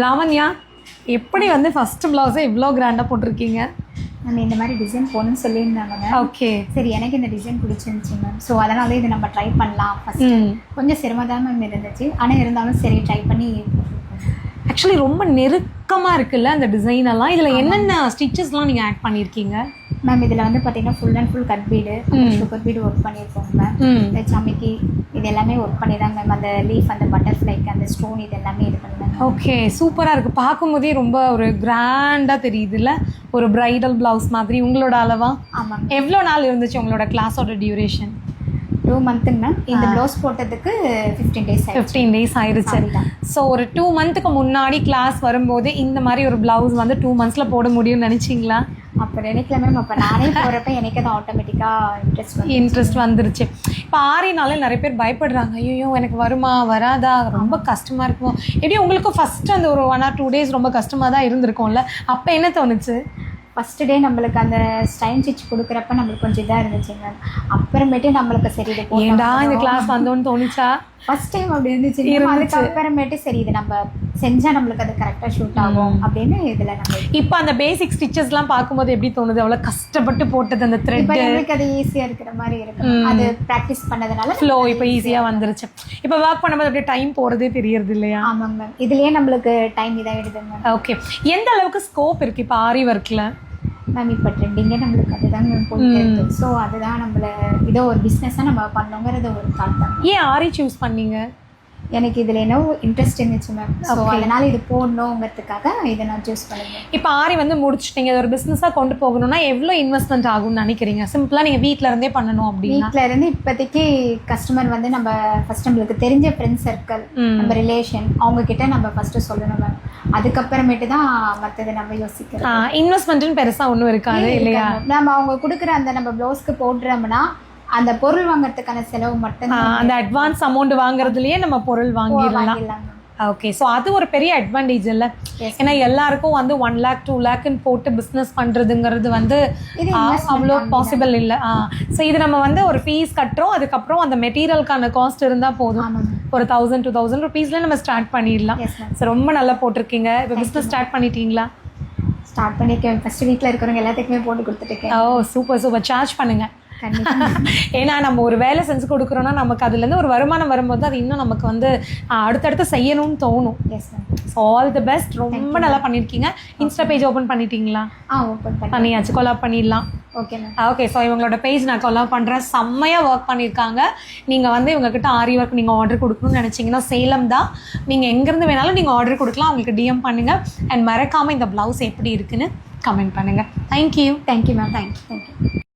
லாவண்யா, எப்படி வந்து ஃபர்ஸ்ட் பிளவுஸை இவ்வளோ கிராண்டாக போட்டிருக்கீங்க? நம்ம இந்த மாதிரி டிசைன் போகணும்னு சொல்லியிருந்தாங்க மேம். ஓகே, சரி, எனக்கு இந்த டிசைன் பிடிச்சிருந்துச்சு மேம். ஸோ அதனால இதை நம்ம ட்ரை பண்ணலாம். ஃபஸ்ட்டு கொஞ்சம் சிரமம் தான் மேம் இருந்துச்சு, ஆனால் இருந்தாலும் சரி ட்ரை பண்ணி. ஆக்சுவலி ரொம்ப நெருக்கமாக இருக்குல்ல அந்த டிசைன் எல்லாம். இதில் என்னென்ன ஸ்டிச்சஸ்லாம் நீங்கள் ஆட் பண்ணியிருக்கீங்க மேம்? இதில் வந்து பார்த்தீங்கன்னா ஃபுல் அண்ட் ஃபுல் கட் பீடு, சுகர் பீடு ஒர்க் பண்ணியிருக்கோம் மேம். இந்த சமைக்கி இது எல்லாமே ஒர்க் பண்ணி தான் மேம். அந்த லீஃப், அந்த பட்டர்ஃப்ளைக்கு அந்த ஸ்டோன், இது எல்லாமே இது பண்ணுவேன். ஓகே, சூப்பராக இருக்குது. பார்க்கும்போதே ரொம்ப ஒரு கிராண்டாக தெரியுதுல்ல, ஒரு பிரைடல் ப்ளவுஸ் மாதிரி. உங்களோட அளவா? ஆமாம். எவ்வளோ நாள் இருந்துச்சு உங்களோட கிளாஸோட டியூரேஷன்? 2 மந்த்துங்க மேம். இந்த ப்ளவுஸ் போட்டதுக்கு 15 டேஸ் 15 டேஸ் ஆயிடுச்சு. ஸோ ஒரு 2 மந்த்துக்கு முன்னாடி கிளாஸ் வரும்போது இந்த மாதிரி ஒரு ப்ளவுஸ் வந்து 2 மந்த்ஸில் போட முடியும்னு நினச்சிங்களா? அப்போ நினைக்கல மேம். அப்போ நானே போகிறப்ப எனக்கு அது ஆட்டோமேட்டிக்காக இன்ட்ரெஸ்ட் வந்துருச்சு. இப்போ ஆரினாலே நிறைய பேர் பயப்படுறாங்க, ஐயோ எனக்கு வருமா வராதா, ரொம்ப கஷ்டமாக இருக்கும். எப்படி உங்களுக்கும் ஃபஸ்ட்டு அந்த ஒரு 1 or 2 டேஸ் ரொம்ப கஷ்டமாக தான் இருந்திருக்கும்ல? அப்போ என்ன தோணுச்சு? ஃபஸ்ட்டு டே நம்மளுக்கு அந்த ஸ்டைன் ஸ்டிச் கொடுக்குறப்ப நம்மளுக்கு கொஞ்சம் இதாக இருந்துச்சு மேம். அப்புறமேட்டு நம்மளுக்கு சரி இது ஏண்டா இந்த கிளாஸ் வந்தோன்னு தோணுச்சா? ஃபஸ்ட் டைம் அப்படி இருந்துச்சு. அதுக்கப்புறமேட்டு சரி இது நம்ம செஞ்சால் நம்மளுக்கு அது கரெக்டாக ஷூட் ஆகும் அப்படின்னு இதில் நம்ம இப்போ அந்த பேசிக் ஸ்டிச்சஸ்லாம் பார்க்கும்போது எப்படி தோணுது? அவ்வளோ கஷ்டப்பட்டு போட்டது அந்த த்ரெட் எனக்கு அது ஈஸியாக இருக்கிற மாதிரி இருக்கு. அது ப்ராக்டிஸ் பண்ணதுனால ஃப்ளோ இப்போ ஈஸியாக வந்துருச்சு. இப்போ ஒர்க் பண்ணும்போது அப்படியே டைம் போகிறதே தெரியறது இல்லையா? ஆமாங்க மேம். இதுலேயே நம்மளுக்கு டைம் இதாக எடுதுங்க. ஓகே, எந்த அளவுக்கு ஸ்கோப் இருக்குது இப்போ ஆரி ஒர்க்கில்? மேம் இப்போ ட்ரெண்டிங்கே நம்மளுக்கு அதுதான் மேம் போயிட்டு இருக்கு. ஸோ அதுதான் நம்மளை இதோ ஒரு பிஸ்னஸாக நம்ம பண்ணோங்கிறத ஒரு தாட் தான். ஏன் ஆரி சூஸ் பண்ணீங்க? எனக்கு இதில் என்ன இன்ட்ரெஸ்ட் இருந்துச்சு மேம். ஸோ அதனால் இது போடணுங்கிறதுக்காக இதை நான் சூஸ் பண்ணுவேன். இப்போ ஆரி வந்து முடிச்சுட்டீங்க, ஒரு பிஸ்னஸாக கொண்டு போகணும்னா எவ்வளோ இன்வெஸ்ட்மெண்ட் ஆகும்னு நினைக்கிறீங்க? சிம்பிளாக நீங்கள் வீட்டில் இருந்தே பண்ணணும் அப்படின்னா? வீட்டில் இருந்து இப்போதைக்கு கஸ்டமர் வந்து நம்ம ஃபஸ்ட் நம்மளுக்கு தெரிஞ்ச ஃப்ரெண்ட்ஸ் சர்க்கிள், நம்ம ரிலேஷன், அவங்கக்கிட்ட நம்ம ஃபஸ்ட்டு சொல்லணும் மேம். அதுக்கப்புறமேட்டு தான் மற்றது நம்ம யோசிக்கிறோம். இன்வெஸ்ட்மெண்ட்டுன்னு பெருசாக ஒன்றும் இருக்காது இல்லையா? நம்ம அவங்க கொடுக்குற அந்த நம்ம ப்ளவுஸ்க்கு போடுறோம்னா அந்த பொருள் வாங்குறதுக்கான செலவு மட்டும், அந்த அட்வான்ஸ் அமௌண்ட் வாங்குறதுலயே நம்ம பொருள் வாங்கிடலாம். ஓகே, ஸோ அது ஒரு பெரிய அட்வான்டேஜ் இல்லை? ஏன்னா எல்லாருக்கும் வந்து 1 lakh 2 lakhன்னு போட்டு பிஸ்னஸ் பண்ணுறதுங்கிறது வந்து அவ்வளோ பாசிபிள் இல்லை. ஸோ இது நம்ம வந்து ஒரு ஃபீஸ் கட்டுறோம், அதுக்கப்புறம் அந்த மெட்டீரியலுக்கான காஸ்ட் இருந்தால் போதும். ஒரு 1000 to 2000 rupeesல நம்ம ஸ்டார்ட் பண்ணிடலாம். ஸோ ரொம்ப நல்லா போட்டிருக்கீங்க. இப்போ பிஸ்னஸ் ஸ்டார்ட் பண்ணிட்டீங்களா? ஸ்டார்ட் பண்ணியிருக்கேன். ஃபஸ்ட்டு வீட்டில் இருக்கிறவங்க எல்லாத்துக்குமே போட்டு கொடுத்துருக்கேன். ஓ சூப்பர் சூப்பர். சார்ஜ் பண்ணுங்கள். ஏன்னா நம்ம ஒரு வேலை செஞ்சு கொடுக்குறோன்னா நமக்கு அதுலேருந்து ஒரு வருமானம் வரும்போது அது இன்னும் நமக்கு வந்து அடுத்தடுத்து செய்யணும்னு தோணும். Yes ma'am. So all the best. ரொம்ப நல்லா பண்ணியிருக்கீங்க. இன்ஸ்டா பேஜ் ஓப்பன் பண்ணிட்டீங்களா? ஓப்பன் பண்ணியாச்சு. கொலாப் பண்ணிடலாம். Okay ma'am. ஓகே, ஸோ இவங்களோட பேஜ் நான் கொலாப் பண்ணுறேன். செம்மையாக ஒர்க் பண்ணியிருக்காங்க. நீங்கள் வந்து இவங்ககிட்ட ஆரி ஒர்க் நீங்கள் ஆர்டர் கொடுக்கணும்னு நினச்சிங்கன்னா சேலம் தான். நீங்கள் எங்கேருந்து வேணாலும் நீங்கள் ஆர்டர் கொடுக்கலாம். அவங்களுக்கு டிஎம் பண்ணுங்கள். அண்ட் மறக்காமல் இந்த ப்ளவுஸ் எப்படி இருக்குன்னு கமெண்ட் பண்ணுங்கள். தேங்க்யூ. Thank you ma'am. தேங்க்யூ.